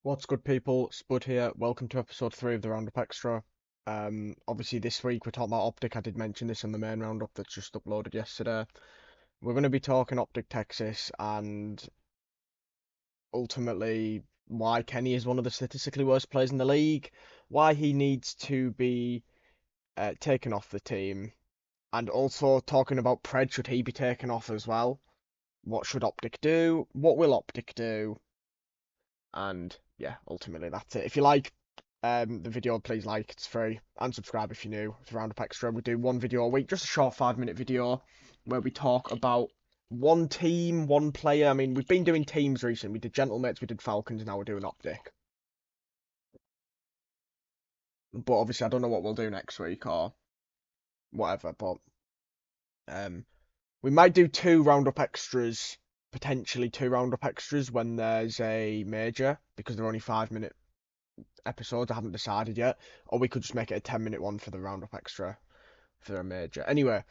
What's good, people? Spud here. Welcome to episode 3 of the Roundup Extra. Obviously, this week we're talking about OpTic. I did mention this on the main roundup that's just uploaded yesterday. We're going to be talking OpTic Texas and ultimately why Kenny is one of the statistically worst players in the league, why he needs to be taken off the team, and also talking about Pred. Should he be taken off as well? What should OpTic do? What will OpTic do? And yeah, ultimately that's it. If you like the video, please like, it's free, and subscribe if you're new. It's Roundup Extra. We do one video a week, just a short 5-minute video where we talk about one team, one player. I mean, we've been doing teams recently. We did Gentlemates, we did Falcons, now we're doing OpTic. But obviously, I don't know what we'll do next week or whatever. But we might do two Roundup Extras, potentially two Roundup Extras when there's a major, because they're only 5-minute episodes. I haven't decided yet. Or we could just make it a 10-minute one for the Roundup Extra for a major. Anyway,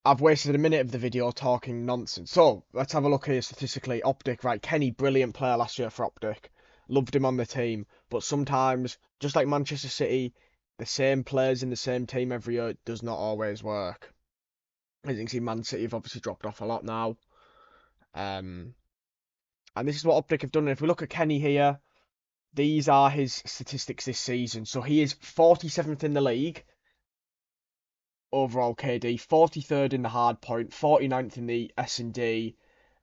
I've wasted a minute of the video talking nonsense. So, let's have a look here statistically. OpTic, right, Kenny, brilliant player last year for OpTic. Loved him on the team. But sometimes, just like Manchester City, the same players in the same team every year does not always work. As you can see, Man City have obviously dropped off a lot now. And this is what OpTic have done. And if we look at Kenny here, these are his statistics this season. So he is 47th in the league, overall KD, 43rd in the hard point, 49th in the S&D,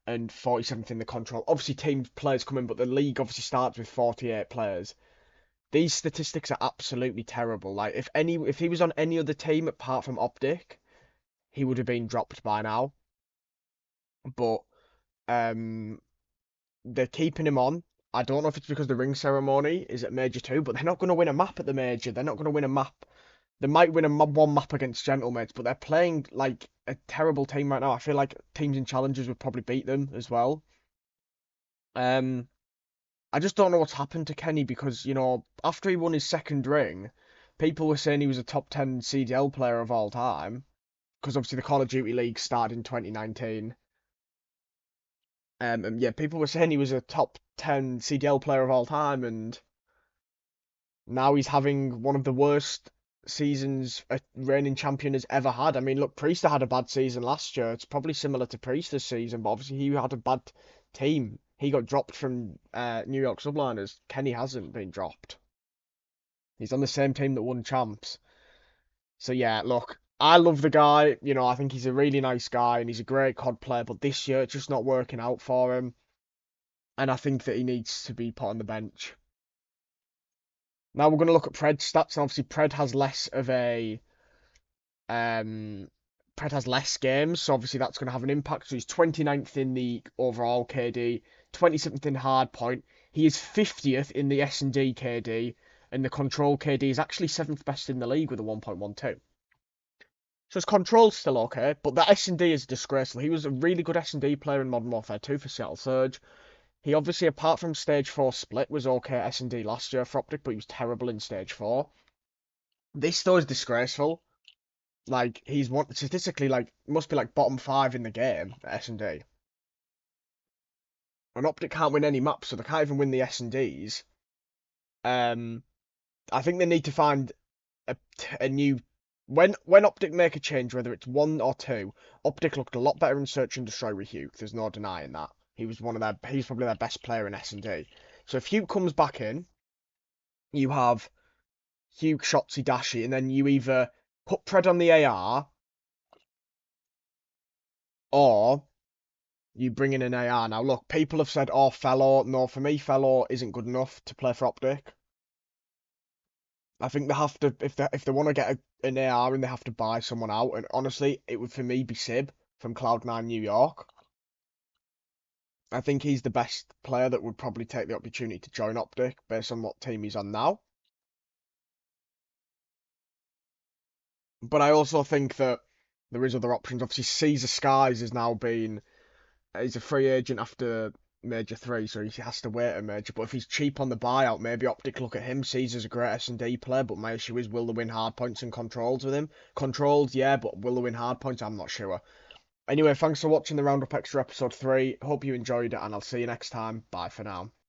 and 47th in the control. Obviously, team players come in, but the league obviously starts with 48 players. These statistics are absolutely terrible. Like, if he was on any other team apart from OpTic, he would have been dropped by now. But they're keeping him on. I don't know if it's because the ring ceremony is at Major 2, but they're not going to win a map at the Major. They're not going to win a map. They might win one map against Gentlemates, but they're playing like a terrible team right now. I feel like teams in challenges would probably beat them as well. I just don't know what's happened to Kenny because, after he won his second ring, people were saying he was a top 10 CDL player of all time. Because obviously the Call of Duty League started in 2019. And yeah, people were saying he was a top 10 CDL player of all time, and now he's having one of the worst seasons a reigning champion has ever had. I mean, look, Priester had a bad season last year. It's probably similar to Priester's season, but obviously he had a bad team. He got dropped from New York Subliners. Kenny hasn't been dropped. He's on the same team that won champs. So yeah, look, I love the guy. I think he's a really nice guy and he's a great COD player, but this year it's just not working out for him. And I think that he needs to be put on the bench. Now we're going to look at Pred's stats, and obviously Pred has less of a Pred has less games, so obviously that's going to have an impact. So he's 29th in the overall KD, 27th in hardpoint. He is 50th in the S&D KD, and the control KD is actually 7th best in the league with a 1.12. So his control's still okay, but that S&D is disgraceful. He was a really good S&D player in Modern Warfare 2 for Seattle Surge. He obviously, apart from Stage 4 Split, was okay at S&D last year for OpTic, but he was terrible in Stage 4. This, though, is disgraceful. Like, he's statistically, must be, bottom 5 in the game at S&D. And OpTic can't win any maps, so they can't even win the S&Ds. I think they need to find a new... When OpTic make a change, whether it's 1 or 2, OpTic looked a lot better in Search and Destroy with Hugh. There's no denying that. He's probably their best player in S&D. So if Hugh comes back in, you have Hugh, Shotzzy, Dashy, and then you either put Pred on the AR, or you bring in an AR. Now look, people have said, oh, Fellow. No, for me, Fellow isn't good enough to play for OpTic. I think they have to, if they want to get an AR, and they have to buy someone out. And honestly, it would for me be Sib from Cloud9 New York. I think he's the best player that would probably take the opportunity to join OpTic based on what team he's on now. But I also think that there is other options. Obviously, Caesar Skies has now been... He's a free agent after Major 3, so he has to wait a Major. But if he's cheap on the buyout, maybe OpTic look at him. Caesar's a great S&D player, but my issue is, will they win hard points and controls with him? Controls, yeah, but will they win hard points? I'm not sure. Anyway, thanks for watching the Roundup Extra episode 3. Hope you enjoyed it, and I'll see you next time. Bye for now.